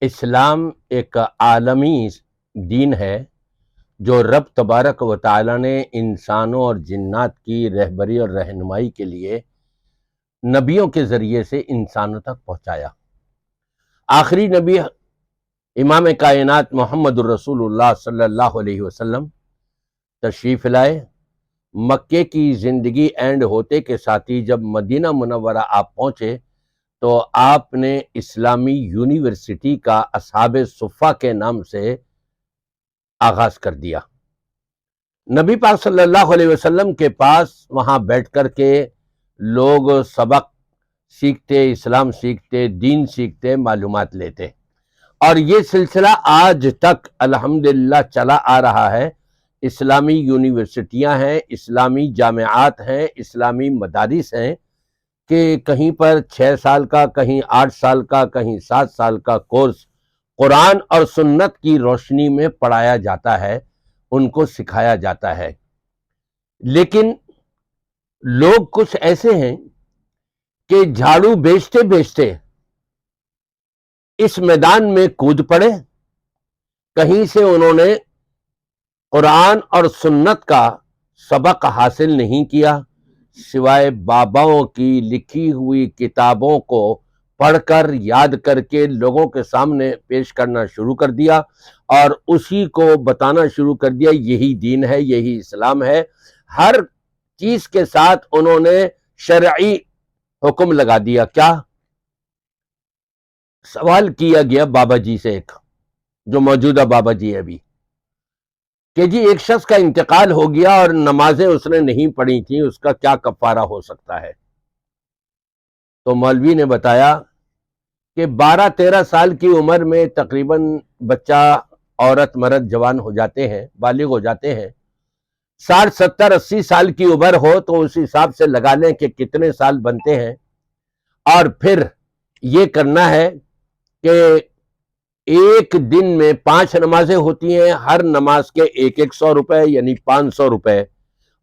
اسلام ایک عالمی دین ہے جو رب تبارک و تعالی نے انسانوں اور جنات کی رہبری اور رہنمائی کے لیے نبیوں کے ذریعے سے انسانوں تک پہنچایا۔ آخری نبی امام کائنات محمد الرسول اللہ صلی اللہ علیہ وسلم تشریف لائے۔ مکے کی زندگی اینڈ ہوتے کے ساتھ ہی جب مدینہ منورہ آپ پہنچے تو آپ نے اسلامی یونیورسٹی کا اصحاب صفہ کے نام سے آغاز کر دیا۔ نبی پاک صلی اللہ علیہ وسلم کے پاس وہاں بیٹھ کر کے لوگ سبق سیکھتے، اسلام سیکھتے، دین سیکھتے، معلومات لیتے، اور یہ سلسلہ آج تک الحمدللہ چلا آ رہا ہے۔ اسلامی یونیورسٹیاں ہیں، اسلامی جامعات ہیں، اسلامی مدارس ہیں کہ کہیں پر 6 سال کا، کہیں 8 سال کا، کہیں 7 سال کا کورس قرآن اور سنت کی روشنی میں پڑھایا جاتا ہے، ان کو سکھایا جاتا ہے۔ لیکن لوگ کچھ ایسے ہیں کہ جھاڑو بیچتے بیچتے اس میدان میں کود پڑے، کہیں سے انہوں نے قرآن اور سنت کا سبق حاصل نہیں کیا، سوائے باباؤں کی لکھی ہوئی کتابوں کو پڑھ کر یاد کر کے لوگوں کے سامنے پیش کرنا شروع کر دیا اور اسی کو بتانا شروع کر دیا یہی دین ہے، یہی اسلام ہے۔ ہر چیز کے ساتھ انہوں نے شرعی حکم لگا دیا۔ کیا سوال کیا گیا بابا جی سے، ایک جو موجودہ بابا جی ہے ابھی، کہ جی ایک شخص کا انتقال ہو گیا اور نمازیں اس نے نہیں پڑھی تھیں، اس کا کیا کفارہ ہو سکتا ہے؟ تو مولوی نے بتایا کہ 12-13 سال کی عمر میں تقریباً بچہ، عورت، مرد جوان ہو جاتے ہیں، بالغ ہو جاتے ہیں۔ 60 70 80 سال کی عمر ہو تو اس حساب سے لگا لیں کہ کتنے سال بنتے ہیں، اور پھر یہ کرنا ہے کہ ایک دن میں 5 نمازیں ہوتی ہیں، ہر نماز کے 100 روپے یعنی 500 روپے،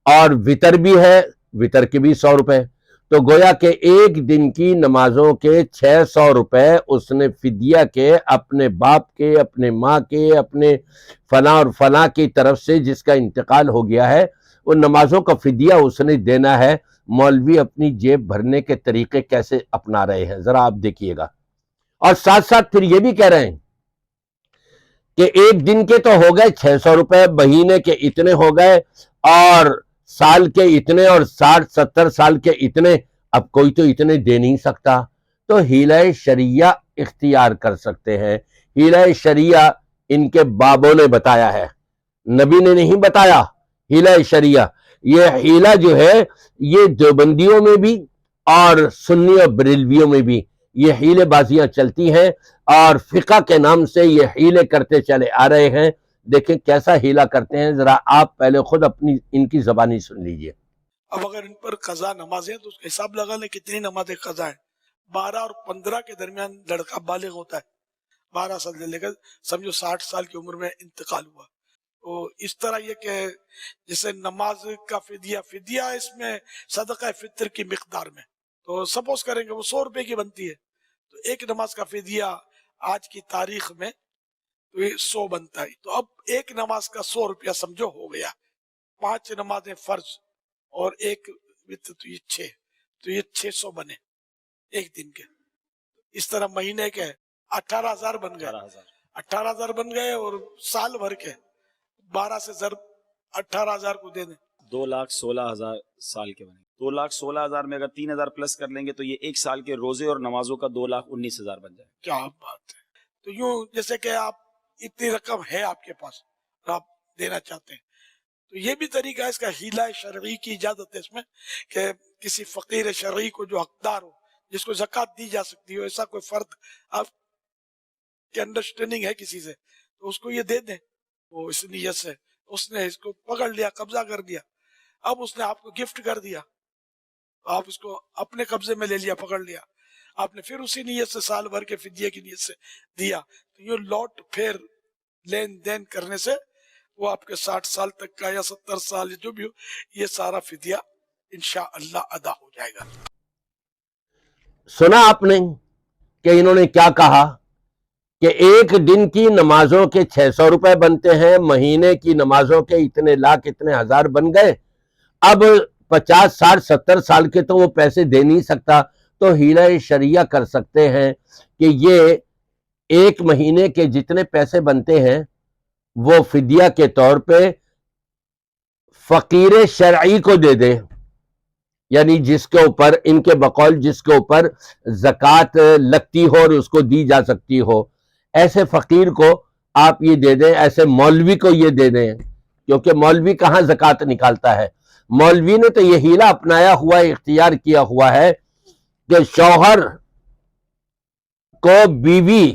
اور وتر بھی ہے، وتر کے بھی 100 روپے، تو گویا کہ ایک دن کی نمازوں کے 600 روپے اس نے فدیہ کے اپنے باپ کے، اپنے ماں کے، اپنے فلاں اور فلاں کی طرف سے جس کا انتقال ہو گیا ہے، ان نمازوں کا فدیہ اس نے دینا ہے۔ مولوی اپنی جیب بھرنے کے طریقے کیسے اپنا رہے ہیں ذرا آپ دیکھیے گا، اور ساتھ ساتھ پھر یہ بھی کہہ رہے ہیں کہ ایک دن کے تو ہو گئے 600 روپے، مہینے کے اتنے ہو گئے، اور سال کے اتنے، اور 60 70 سال کے اتنے، اب کوئی تو اتنے دے نہیں سکتا، تو حیلہ شریعہ اختیار کر سکتے ہیں۔ حیلہ شریعہ ان کے بابوں نے بتایا ہے، نبی نے نہیں بتایا۔ حیلہ شریعہ، یہ حیلہ جو ہے یہ دیوبندیوں میں بھی اور سنی اور بریلویوں میں بھی یہ حیلے بازیاں چلتی ہیں، اور فقہ کے نام سے یہ حیلے کرتے چلے آ رہے ہیں۔ دیکھیں کیسا حیلہ کرتے ہیں، ذرا آپ پہلے خود اپنی ان کی زبانی سن لیجئے۔ اب اگر ان پر قضا نمازیں تو اس کا حساب لگا لیں کتنی نمازیں قضا ہیں۔ 12 اور 15 کے درمیان لڑکا بالغ ہوتا ہے، 12 سال سے لے کر سمجھو 60 سال کی عمر میں انتقال ہوا۔ تو اس طرح یہ کہ جیسے نماز کا فدیہ اس میں صدقہ فطر کی مقدار میں، تو سپوز کریں گے وہ 100 روپے کی بنتی ہے، تو ایک نماز کا فدیہ آج کی تاریخ میں تو یہ 100 بنتا ہے، تو اب ایک نماز کا 100 روپیہ سمجھو ہو گیا، 5 نمازیں فرض اور ایک وتر، تو یہ 6، تو یہ 600 بنے ایک دن کے۔ اس طرح مہینے کے 18,000 بن گئے، 18,000 بن گئے، اور سال بھر کے 12 سے ضرب 18,000 کو دے دیں، 2,16,000 سال کے بنے۔ 2,16,000 میں اگر 3,000 پلس کر لیں گے تو یہ ایک سال کے روزے اور نمازوں کا 2,19,000 بن جائے۔ کیا بات ہے! تو یوں جیسے کہ آپ اتنی رقم ہے آپ کے پاس اور آپ دینا چاہتے ہیں، تو یہ بھی طریقہ ہے اس کا، حیلہ شرعی کی اجازت ہے اس میں کہ کسی فقیر شرعی کو جو حقدار ہو، جس کو زکوٰۃ دی جا سکتی ہو، ایسا کوئی فرد آپ کی انڈرسٹینڈنگ ہے کسی سے، تو اس کو یہ دے دیں، وہ اس نیت سے اس نے اس کو پکڑ لیا، قبضہ کر دیا، اب اس نے آپ کو گفٹ کر دیا، آپ اس کو اپنے قبضے میں لے لیا، پکڑ لیا، آپ نے پھر اسی نیت سے سال بھر کے فدیے کی نیت سے دیا، تو یہ لوٹ پھر لین دین کرنے سے وہ آپ کے 60 سال تک کا یا 70 سال جو بھی ہو، یہ سارا فدیہ انشاءاللہ ادا ہو جائے گا۔ سنا آپ نے کہ انہوں نے کیا کہا کہ ایک دن کی نمازوں کے 600 روپے بنتے ہیں، مہینے کی نمازوں کے اتنے لاکھ اتنے ہزار بن گئے، اب 50 60 70 سال کے تو وہ پیسے دے نہیں سکتا، تو حیلہ شریعہ کر سکتے ہیں کہ یہ ایک مہینے کے جتنے پیسے بنتے ہیں وہ فدیہ کے طور پہ فقیر شرعی کو دے دے، یعنی جس کے اوپر ان کے بقول جس کے اوپر زکوٰۃ لگتی ہو اور اس کو دی جا سکتی ہو، ایسے فقیر کو آپ یہ دے دیں، ایسے مولوی کو یہ دے دیں، کیونکہ مولوی کہاں زکوٰۃ نکالتا ہے، مولوی نے تو یہ حیلہ اپنایا ہوا ہے، اختیار کیا ہوا ہے کہ شوہر کو بیوی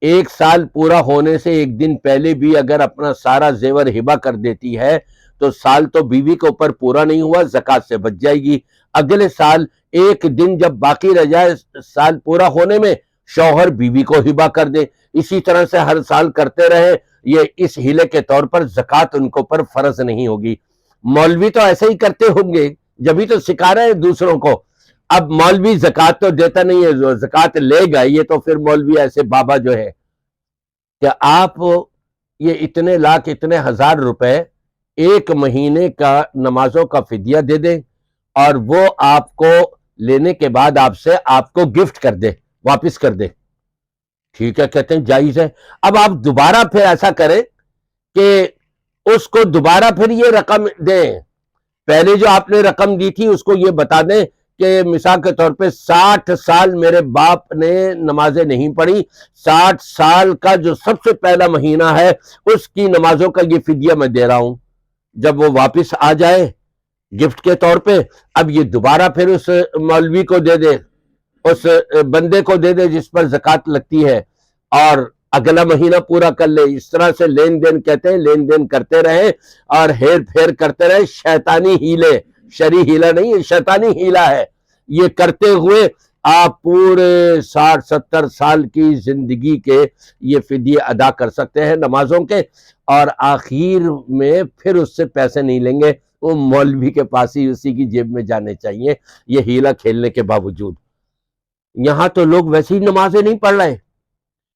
1 سال پورا ہونے سے ایک دن پہلے بھی اگر اپنا سارا زیور ہبہ کر دیتی ہے تو سال تو بیوی کے اوپر پورا نہیں ہوا، زکوٰۃ سے بچ جائے گی، اگلے سال ایک دن جب باقی رہ جائے سال پورا ہونے میں شوہر بیوی کو ہبہ کر دے، اسی طرح سے ہر سال کرتے رہے، یہ اس ہیلے کے طور پر زکوٰۃ ان کو پر فرض نہیں ہوگی۔ مولوی تو ایسے ہی کرتے ہوں گے، جبھی تو سکھا رہے ہیں دوسروں کو، اب مولوی زکوٰۃ تو دیتا نہیں ہے، زکوٰۃ لے گا یہ تو پھر مولوی ایسے بابا جو ہے کہ آپ یہ اتنے لاکھ اتنے ہزار روپے ایک مہینے کا نمازوں کا فدیہ دے دیں اور وہ آپ کو لینے کے بعد آپ کو گفٹ کر دے، واپس کر دے، ٹھیک ہے، کہتے ہیں جائز ہے۔ اب آپ دوبارہ پھر ایسا کریں کہ اس کو دوبارہ پھر یہ رقم دیں، پہلے جو آپ نے رقم دی تھی اس کو یہ بتا دیں کہ مثال کے طور پہ 60 سال میرے باپ نے نمازیں نہیں پڑھی، 60 سال کا جو سب سے پہلا مہینہ ہے اس کی نمازوں کا یہ فدیہ میں دے رہا ہوں، جب وہ واپس آ جائے گفٹ کے طور پہ اب یہ دوبارہ پھر اس مولوی کو دے دے، اس بندے کو دے دے جس پر زکوٰۃ لگتی ہے، اور اگلا مہینہ پورا کر لے۔ اس طرح سے لین دین کہتے ہیں، لین دین کرتے رہے اور ہیر پھیر کرتے رہے، شیطانی ہیلے، شرعی ہیلہ نہیں، یہ شیطانی ہیلہ ہے، یہ کرتے ہوئے آپ پورے 60 70 سال کی زندگی کے یہ فدیے ادا کر سکتے ہیں نمازوں کے، اور آخر میں پھر اس سے پیسے نہیں لیں گے، وہ مولوی کے پاس ہی اسی کی جیب میں جانے چاہیے، یہ ہیلہ کھیلنے کے باوجود۔ یہاں تو لوگ ویسے ہی نمازیں نہیں پڑھ رہے،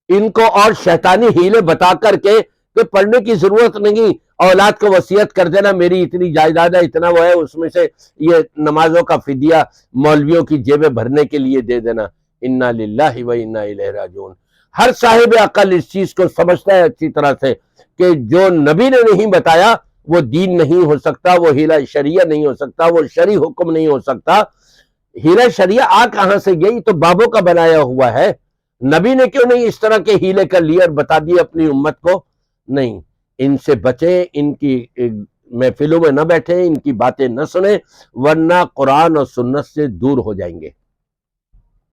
ان کو اور شیطانی ہیلے بتا کر کے کہ پڑھنے کی ضرورت نہیں، اولاد کو وصیت کر دینا میری اتنی جائیداد ہے، اتنا وہ ہے، اس میں سے یہ نمازوں کا فدیہ مولویوں کی جیبیں بھرنے کے لیے دے دینا۔ انا للہ و انا الیہ راجعون۔ ہر صاحب عقل اس چیز کو سمجھتا ہے اچھی طرح سے کہ جو نبی نے نہیں بتایا وہ دین نہیں ہو سکتا، وہ ہیلہ شریعہ نہیں ہو سکتا، وہ شرعی حکم نہیں ہو سکتا۔ ہیلہ شریعہ آ کہاں سے گئی؟ تو بابوں کا بنایا ہوا ہے، نبی نے کیوں نہیں اس طرح کے ہیلے کر لیے اور بتا دیے اپنی امت کو؟ نہیں، ان سے بچیں، ان کی محفلوں میں نہ بیٹھیں، ان کی باتیں نہ سنیں، ورنہ قرآن اور سنت سے دور ہو جائیں گے۔